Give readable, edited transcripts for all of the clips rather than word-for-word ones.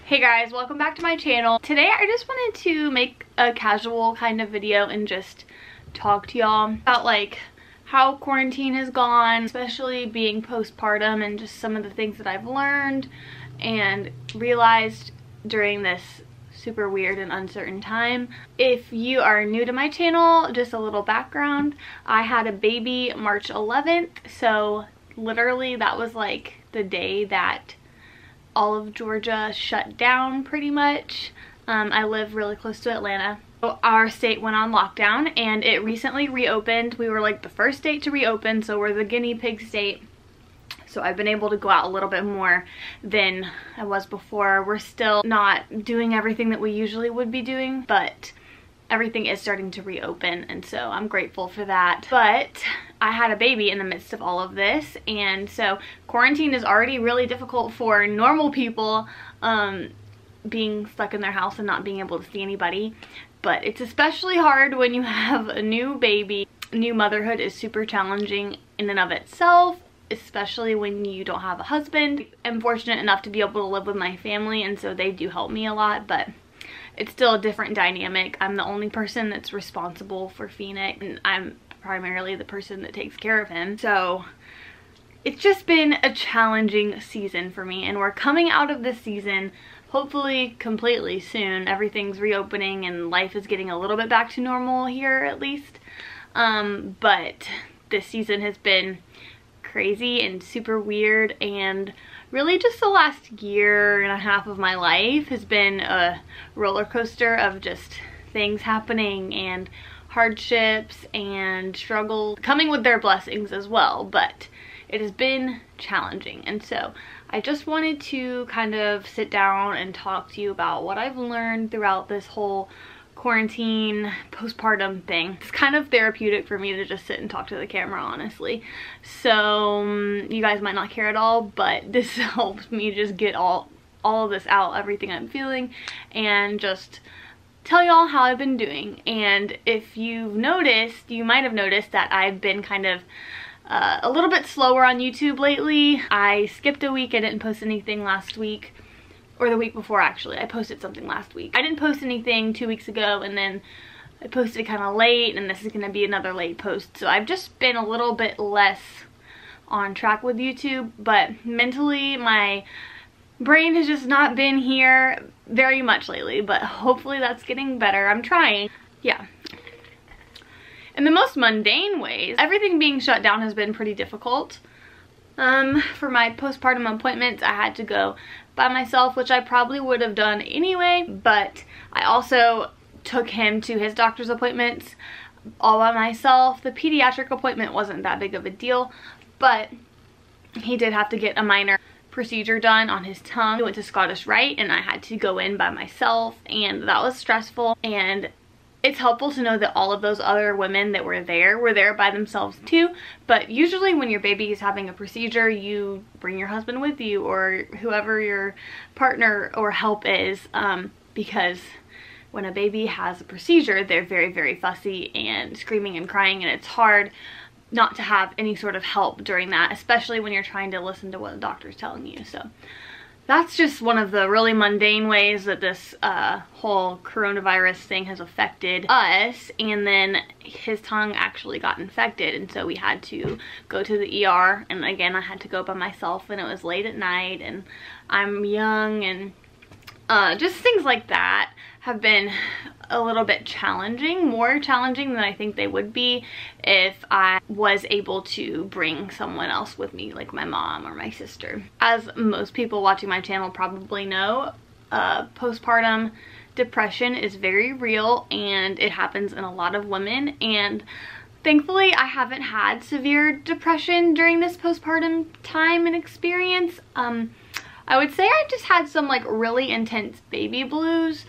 Hey guys, welcome back to my channel. Today I just wanted to make a casual kind of video and just talk to y'all about like how quarantine has gone, especially being postpartum, and just some of the things that I've learned and realized during this super weird and uncertain time. If you are new to my channel, just a little background. I had a baby March 11th, so literally that was like the day that all of Georgia shut down pretty much. I live really close to Atlanta. So our state went on lockdown and it recently reopened. We were like the first state to reopen, so we're the guinea pig state. So I've been able to go out a little bit more than I was before. We're still not doing everything that we usually would be doing, but everything is starting to reopen, and so I'm grateful for that. But I had a baby in the midst of all of this, and so quarantine is already really difficult for normal people, being stuck in their house and not being able to see anybody. But it's especially hard when you have a new baby. New motherhood is super challenging in and of itself, especially when you don't have a husband. I'm fortunate enough to be able to live with my family, and so they do help me a lot, but it's still a different dynamic. I'm the only person that's responsible for Phoenix, and I'm primarily the person that takes care of him. So it's just been a challenging season for me, and we're coming out of this season hopefully completely soon. Everything's reopening and life is getting a little bit back to normal here, at least. But this season has been crazy and super weird, and really just the last year and a half of my life has been a roller coaster of just things happening and hardships and struggles coming with their blessings as well. But it has been challenging, and so I just wanted to kind of sit down and talk to you about what I've learned throughout this whole quarantine postpartum thing. It's kind of therapeutic for me to just sit and talk to the camera, honestly. So you guys might not care at all, but this helps me just get all of this out, everything I'm feeling, and just tell y'all how I've been doing. And if you've noticed, you might have noticed that I've been kind of a little bit slower on YouTube lately. I skipped a week. I didn't post anything last week, or the week before actually. I posted something last week. I didn't post anything 2 weeks ago, and then I posted kind of late, and this is going to be another late post. So I've just been a little bit less on track with YouTube, but mentally my brain has just not been here very much lately, but hopefully that's getting better. I'm trying. Yeah. In the most mundane ways, everything being shut down has been pretty difficult. For my postpartum appointments, I had to go by myself, which I probably would have done anyway, but I also took him to his doctor's appointments all by myself. The pediatric appointment wasn't that big of a deal, but he did have to get a minor procedure done on his tongue. He went to Scottish Rite, and I had to go in by myself, and that was stressful. And it's helpful to know that all of those other women that were there by themselves too. But usually when your baby is having a procedure, you bring your husband with you, or whoever your partner or help is, because when a baby has a procedure, they're very, very fussy and screaming and crying, and it's hard not to have any sort of help during that, especially when you're trying to listen to what the doctor's telling you. So that's just one of the really mundane ways that this whole coronavirus thing has affected us. And then his tongue actually got infected, and so we had to go to the ER. And again, I had to go by myself, and it was late at night, and I'm young, and just things like that have been a little bit challenging, more challenging than I think they would be if I was able to bring someone else with me, like my mom or my sister. As most people watching my channel probably know, postpartum depression is very real, and it happens in a lot of women. And thankfully, I haven't had severe depression during this postpartum time and experience. I would say I just had some like really intense baby blues.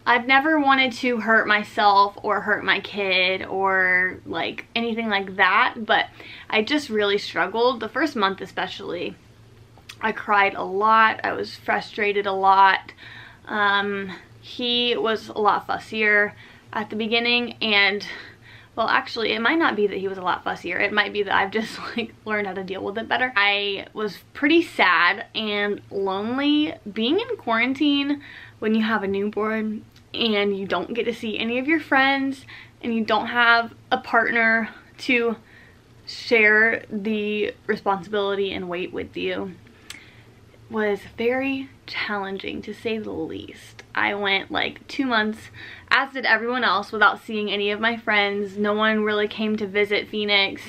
I've never wanted to hurt myself or hurt my kid or like anything like that, but I just really struggled. The first month especially, I cried a lot. I was frustrated a lot. He was a lot fussier at the beginning, and Well, actually, it might not be that he was a lot fussier. It might be that I've just like learned how to deal with it better. I was pretty sad and lonely being in quarantine when you have a newborn and you don't get to see any of your friends and you don't have a partner to share the responsibility and weight with you. Was very challenging, to say the least. I went like 2 months, as did everyone else, without seeing any of my friends. No one really came to visit Phoenix.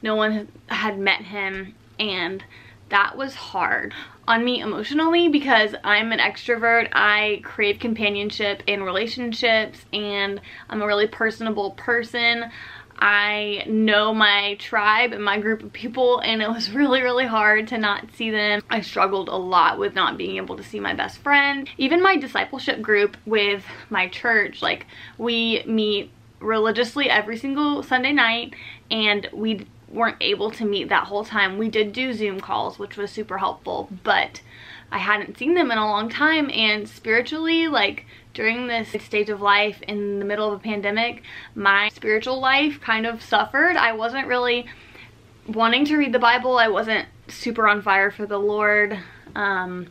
No one had met him, and that was hard on me emotionally because I'm an extrovert. I crave companionship and relationships, and I'm a really personable person. I know my tribe and my group of people, and it was really, really hard to not see them. I struggled a lot with not being able to see my best friend. Even my discipleship group with my church, like, we meet religiously every single Sunday night, and we weren't able to meet that whole time. We did do Zoom calls, which was super helpful, but I hadn't seen them in a long time, and spiritually, like, during this stage of life in the middle of a pandemic, my spiritual life kind of suffered. I wasn't really wanting to read the Bible. I wasn't super on fire for the Lord, and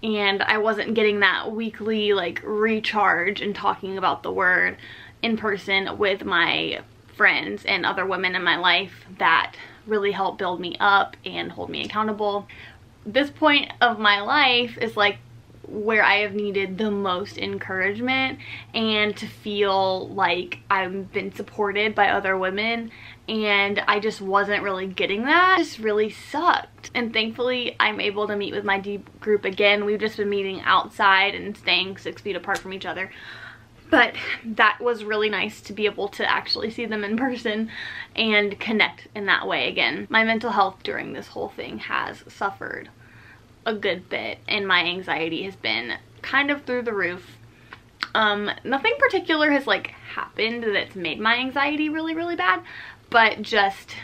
I wasn't getting that weekly like recharge and talking about the Word in person with my friends and other women in my life that really helped build me up and hold me accountable. This point of my life is like where I have needed the most encouragement and to feel like I've been supported by other women, and I just wasn't really getting that. It just really sucked. And thankfully I'm able to meet with my D group again. We've just been meeting outside and staying 6 feet apart from each other. But that was really nice to be able to actually see them in person and connect in that way again. My mental health during this whole thing has suffered a good bit, and my anxiety has been kind of through the roof. Nothing particular has like happened that's made my anxiety really, really bad, but just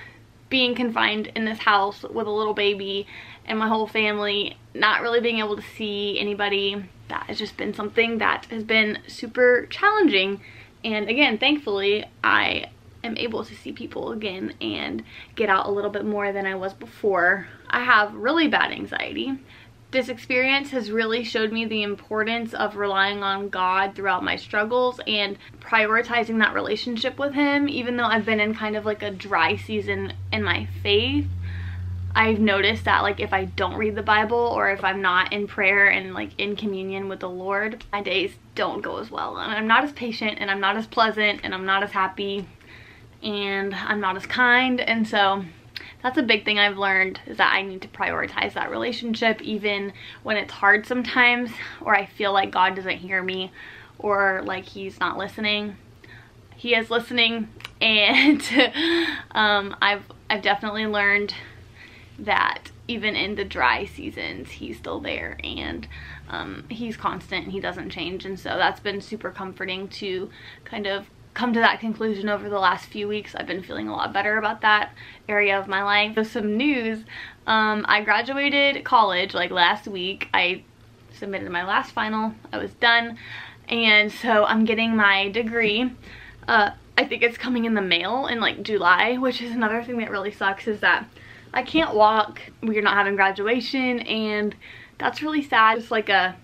being confined in this house with a little baby and my whole family, not really being able to see anybody, that has just been something that has been super challenging. And again, thankfully, I am able to see people again and get out a little bit more than I was before. I have really bad anxiety. This experience has really showed me the importance of relying on God throughout my struggles and prioritizing that relationship with Him. Even though I've been in kind of like a dry season in my faith, I've noticed that like if I don't read the Bible or if I'm not in prayer and like in communion with the Lord, my days don't go as well. And I'm not as patient, and I'm not as pleasant, and I'm not as happy, and I'm not as kind. And so that's a big thing I've learned, is that I need to prioritize that relationship even when it's hard sometimes, or I feel like God doesn't hear me, or like He's not listening. He is listening, and I've definitely learned that even in the dry seasons, He's still there, and He's constant and He doesn't change. And so that's been super comforting to kind of come to that conclusion over the last few weeks. I've been feeling a lot better about that area of my life. So some news, I graduated college like last week. I submitted my last final. I was done, and so I'm getting my degree. I think it's coming in the mail in like July, which is another thing that really sucks, is that I can't walk. We're not having graduation, and that's really sad. It's like a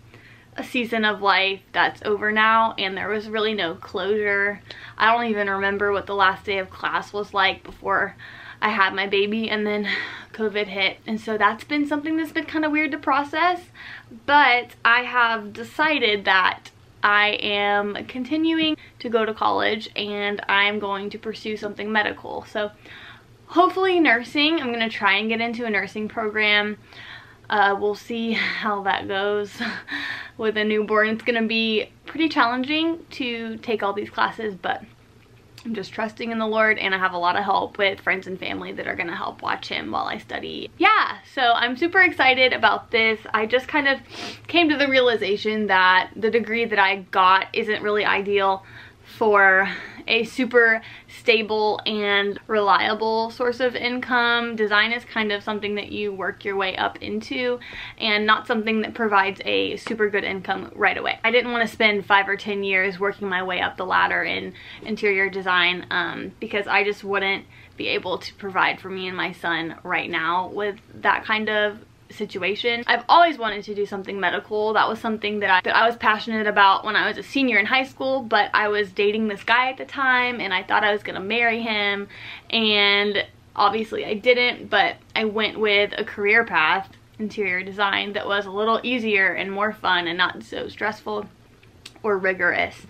season of life that's over now, and there was really no closure. I don't even remember what the last day of class was like before I had my baby, and then COVID hit. And so that's been something that's been kind of weird to process, but I have decided that I am continuing to go to college, and I'm going to pursue something medical. So hopefully nursing. I'm going to try and get into a nursing program. We'll see how that goes. With a newborn, it's going to be pretty challenging to take all these classes, but I'm just trusting in the Lord, and I have a lot of help with friends and family that are going to help watch him while I study. Yeah, so I'm super excited about this. I just kind of came to the realization that the degree that I got isn't really ideal for a super stable and reliable source of income. Design is kind of something that you work your way up into and not something that provides a super good income right away. I didn't want to spend 5 or 10 years working my way up the ladder in interior design because I just wouldn't be able to provide for me and my son right now with that kind of situation. I've always wanted to do something medical. That was something that I was passionate about when I was a senior in high school, but I was dating this guy at the time and I thought I was gonna marry him, and obviously I didn't, but I went with a career path, interior design, that was a little easier and more fun and not so stressful or rigorous.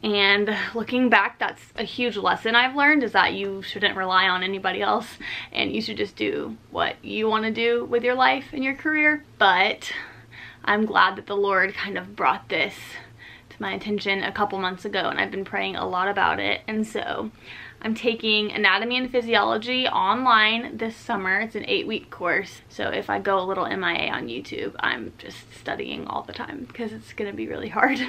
And looking back, that's a huge lesson I've learned, is that you shouldn't rely on anybody else and you should just do what you want to do with your life and your career. But I'm glad that the Lord kind of brought this to my attention a couple months ago, and I've been praying a lot about it. And so I'm taking anatomy and physiology online this summer. It's an 8-week course. So if I go a little MIA on YouTube, I'm just studying all the time because it's gonna be really hard.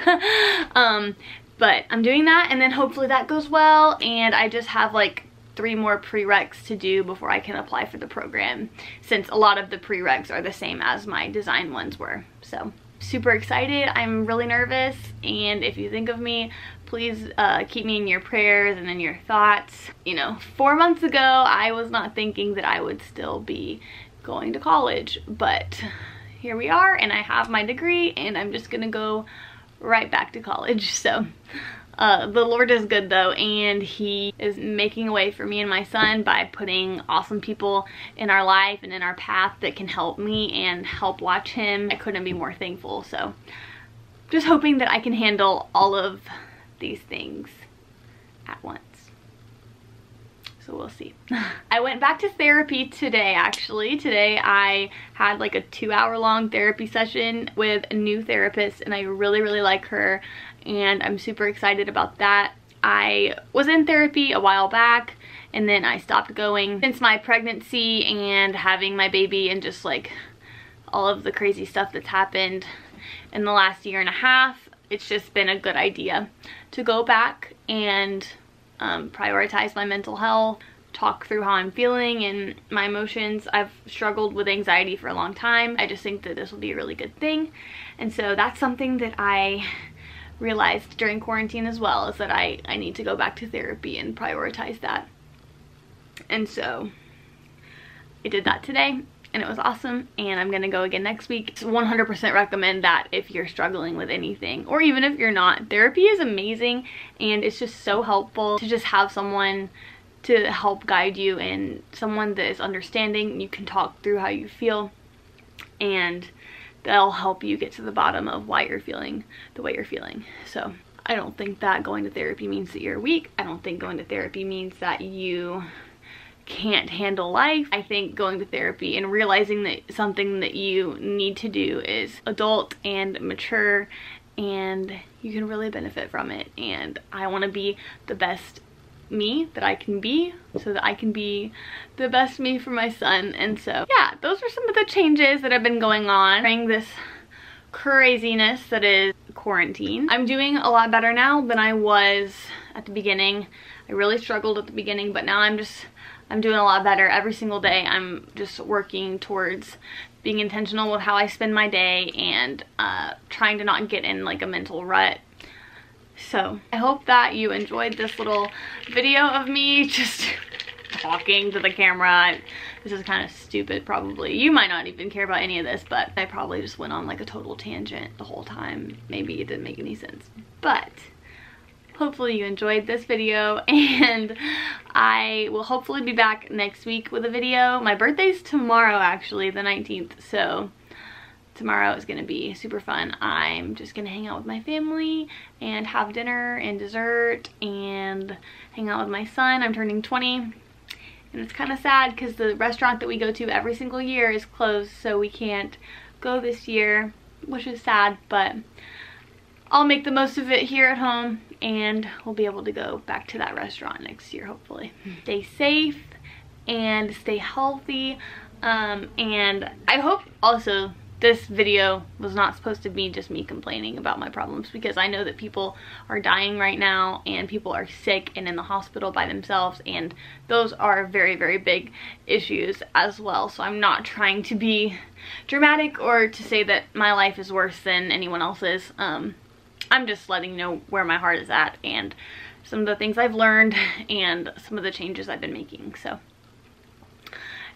But I'm doing that, and then hopefully that goes well, and I just have like 3 more prereqs to do before I can apply for the program, since a lot of the prereqs are the same as my design ones were. So super excited. I'm really nervous, and if you think of me, please keep me in your prayers and in your thoughts. You know, 4 months ago I was not thinking that I would still be going to college, but here we are, and I have my degree, and I'm just gonna go right back to college. So the Lord is good though, and he is making a way for me and my son by putting awesome people in our life and in our path that can help me and help watch him. I couldn't be more thankful. So just hoping that I can handle all of these things at once. So we'll see. I went back to therapy today, actually. Today I had like a 2-hour-long therapy session with a new therapist, and I really, really like her, and I'm super excited about that. I was in therapy a while back, and then I stopped going since my pregnancy and having my baby, and just like all of the crazy stuff that's happened in the last 1.5 years. It's just been a good idea to go back and prioritize my mental health, talk through how I'm feeling and my emotions. I've struggled with anxiety for a long time. I just think that this will be a really good thing. And so that's something that I realized during quarantine as well, is that I need to go back to therapy and prioritize that. And so I did that today, and it was awesome, and I'm gonna go again next week. 100% recommend that if you're struggling with anything, or even if you're not. Therapy is amazing, and it's just so helpful to just have someone to help guide you, and someone that is understanding. You can talk through how you feel, and they'll help you get to the bottom of why you're feeling the way you're feeling. So I don't think that going to therapy means that you're weak. I don't think going to therapy means that you can't handle life. I think going to therapy and realizing that something that you need to do is adult and mature, and you can really benefit from it. And I want to be the best me that I can be, so that I can be the best me for my son. And so yeah, those are some of the changes that have been going on during this craziness that is quarantine. I'm doing a lot better now than I was at the beginning. I really struggled at the beginning, but now I'm doing a lot better every single day. I'm just working towards being intentional with how I spend my day, and trying to not get in like a mental rut. So I hope that you enjoyed this little video of me just talking to the camera. This is kind of stupid probably. You might not even care about any of this, but I probably just went on like a total tangent the whole time. Maybe it didn't make any sense, but hopefully you enjoyed this video, and I will hopefully be back next week with a video. My birthday's tomorrow, actually, the 19th, so tomorrow is gonna be super fun. I'm just gonna hang out with my family and have dinner and dessert and hang out with my son. I'm turning 20, and it's kind of sad because the restaurant that we go to every single year is closed, so we can't go this year, which is sad, but I'll make the most of it here at home, and we'll be able to go back to that restaurant next year, hopefully. Stay safe and stay healthy, and I hope also this video was not supposed to be just me complaining about my problems, because I know that people are dying right now and people are sick and in the hospital by themselves, and those are very, very big issues as well. So I'm not trying to be dramatic or to say that my life is worse than anyone else's. I'm just letting you know where my heart is at and some of the things I've learned and some of the changes I've been making. So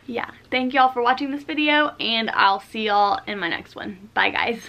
yeah, thank y'all for watching this video, and I'll see y'all in my next one. Bye guys.